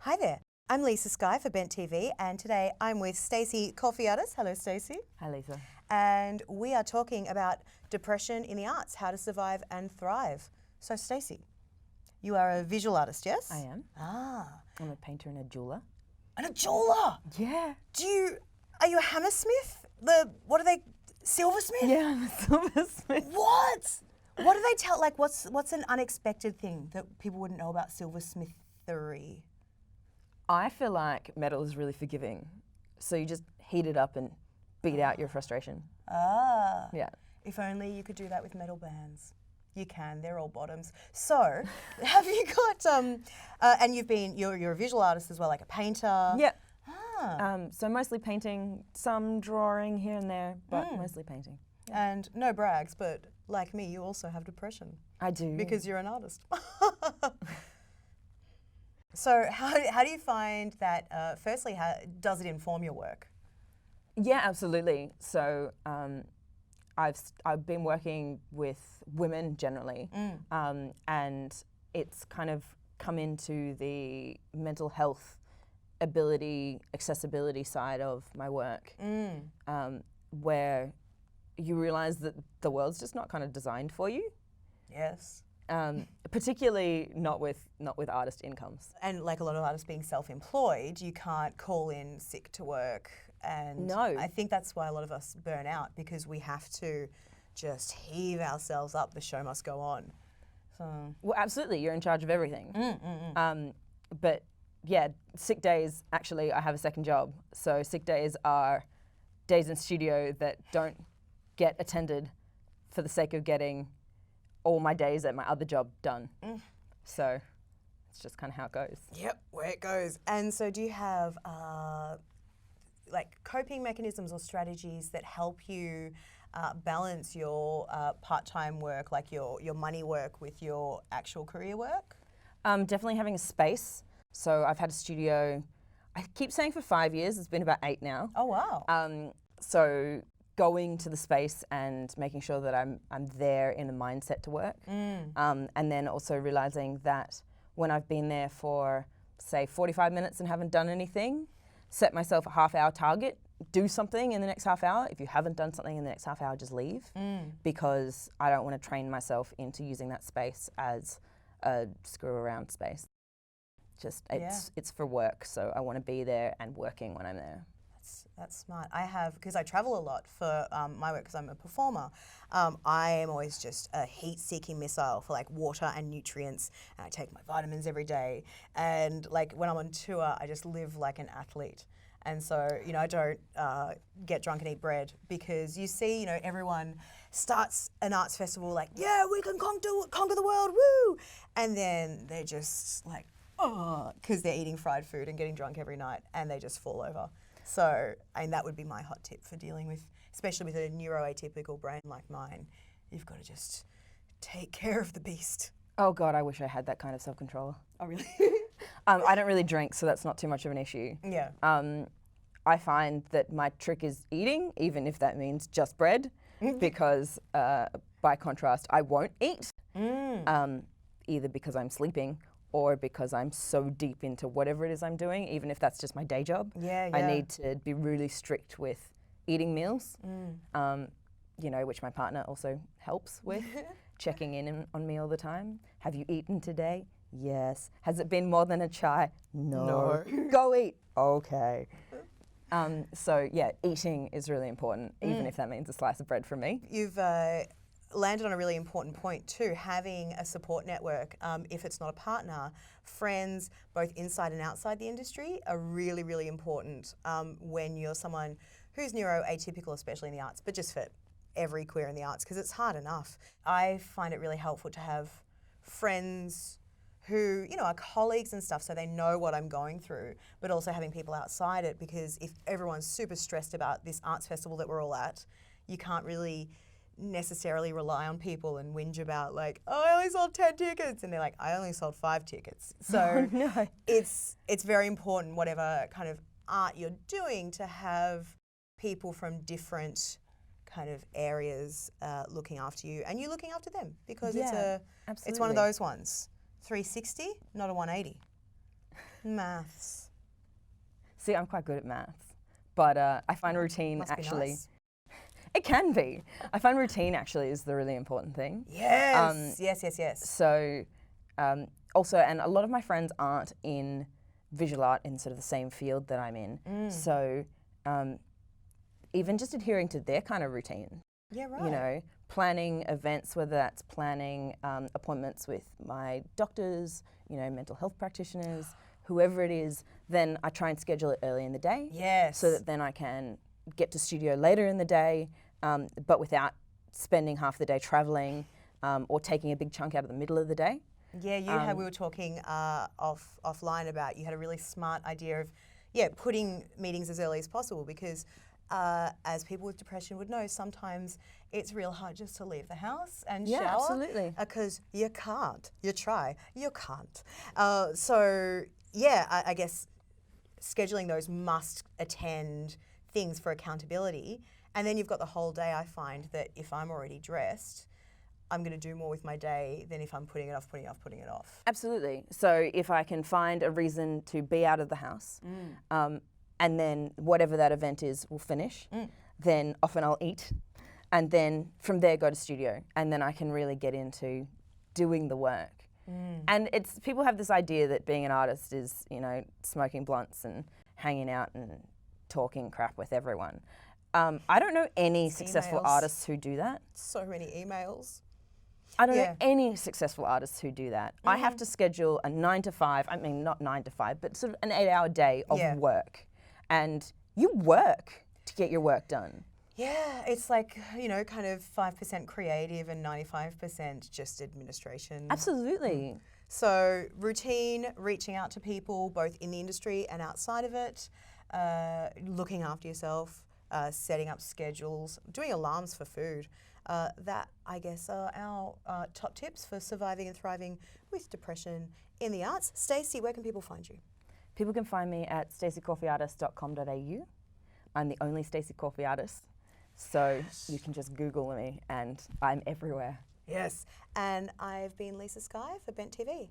Hi there, I'm Lisa-Skye for Bent TV, and today I'm with Stacey Korfiatis. Hello, Stacey. Hi, Lisa. And we are talking about depression in the arts, how to survive and thrive. So, Stacey, you are a visual artist, yes? I am. Ah. I'm a painter and a jeweler. And a jeweler? Yeah. Are you a hammersmith? What are they, silversmith? Yeah, I'm a silversmith. What? What do they tell, like what's an unexpected thing that people wouldn't know about silversmithery? I feel like metal is really forgiving. So you just heat it up and beat out your frustration. Ah. Yeah. If only you could do that with metal bands. You can, they're all bottoms. So, have you got, and you're a visual artist as well, like a painter? Yeah. Ah. So mostly painting, some drawing here and there, but mostly painting. Yeah. And no brags, but like me, you also have depression. I do. Because you're an artist. So how do you find that, firstly, how does it inform your work? Yeah, absolutely. So I've been working with women generally, and it's kind of come into the mental health accessibility side of my work, where you realise that the world's just not kind of designed for you. Yes. Particularly not with artist incomes. And like a lot of artists being self-employed, you can't call in sick to work. And no. I think that's why a lot of us burn out, because we have to just heave ourselves up. The show must go on. So. Well, absolutely, you're in charge of everything. But yeah, sick days, actually, I have a second job. So sick days are days in studio that don't get attended for the sake of getting all my days at my other job done. So it's just kind of how it goes. Yep, where it goes. And so do you have like coping mechanisms or strategies that help you balance your part-time work, like your money work, with your actual career work? Definitely having a space. So I've had a studio, I keep saying for 5 years, it's been about 8 now. Oh wow. So going to the space and making sure that I'm there in a mindset to work. And then also realising that when I've been there for, say, 45 minutes and haven't done anything, set myself a half-hour target, do something in the next half hour. If you haven't done something in the next half hour, just leave, because I don't want to train myself into using that space as a screw-around space. Just, it's for work, so I want to be there and working when I'm there. That's smart. I have, because I travel a lot for my work, because I'm a performer, I am always just a heat-seeking missile for like water and nutrients, and I take my vitamins every day. And like when I'm on tour, I just live like an athlete. And so, you know, I don't get drunk and eat bread, because you see, you know, everyone starts an arts festival like, yeah, we can conquer the world, woo! And then they're just like, oh, because they're eating fried food and getting drunk every night, and they just fall over. So, and that would be my hot tip for dealing with, especially with a neuroatypical brain like mine. You've got to just take care of the beast. Oh God, I wish I had that kind of self-control. Oh really? I don't really drink, so that's not too much of an issue. Yeah. I find that my trick is eating, even if that means just bread, because by contrast, I won't eat, either because I'm sleeping or because I'm so deep into whatever it is I'm doing, even if that's just my day job. Yeah. I need to be really strict with eating meals, you know, which my partner also helps with, checking in on me all the time. Have you eaten today? Yes. Has it been more than a chai? No. Go eat. Okay. So yeah, eating is really important, even if that means a slice of bread for me. You've landed on a really important point too, having a support network, if it's not a partner. Friends, both inside and outside the industry, are really, really important when you're someone who's neuroatypical, especially in the arts, but just for every queer in the arts, because it's hard enough. I find it really helpful to have friends who, you know, are colleagues and stuff, so they know what I'm going through, but also having people outside it, because if everyone's super stressed about this arts festival that we're all at, you can't really necessarily rely on people and whinge about like, oh, I only sold 10 tickets, and they're like, I only sold 5 tickets. So it's very important, whatever kind of art you're doing, to have people from different kind of areas looking after you, and you looking after them, because it's one of those ones. 360, not a 180. Maths. See, I'm quite good at maths, but I find routine Must be actually. nice. It can be. I find routine actually is the really important thing. Yes, yes. So, also, and a lot of my friends aren't in visual art in sort of the same field that I'm in. So, even just adhering to their kind of routine. Yeah, right. You know, planning events, whether that's planning appointments with my doctors, you know, mental health practitioners, whoever it is, then I try and schedule it early in the day. Yes. So that then I can get to studio later in the day, but without spending half the day travelling or taking a big chunk out of the middle of the day. Yeah, we were talking offline about you had a really smart idea of, putting meetings as early as possible because as people with depression would know, sometimes it's real hard just to leave the house and shower. Yeah, absolutely. Because you can't. You try, you can't. I guess scheduling those must-attend things for accountability, and then you've got the whole day. I find that if I'm already dressed, I'm going to do more with my day than if I'm putting it off. Absolutely. So if I can find a reason to be out of the house, and then whatever that event is will finish, then often I'll eat, and then from there go to studio, and then I can really get into doing the work. And it's people have this idea that being an artist is, you know, smoking blunts and hanging out and talking crap with everyone. I don't know any successful artists who do that. So many emails. I don't know any successful artists who do that. I have to schedule a 9 to 5, I mean not 9 to 5, but sort of an 8-hour day of work. And you work to get your work done. Yeah, it's like, you know, kind of 5% creative and 95% just administration. Absolutely. So routine, reaching out to people both in the industry and outside of it, looking after yourself, setting up schedules, doing alarms for food. That, I guess, are our top tips for surviving and thriving with depression in the arts. Stacey, where can people find you? People can find me at staceykorfiatis.com.au. I'm the only Stacey Korfiatis, so you can just Google me and I'm everywhere. Yes, and I've been Lisa-Skye for Bent TV.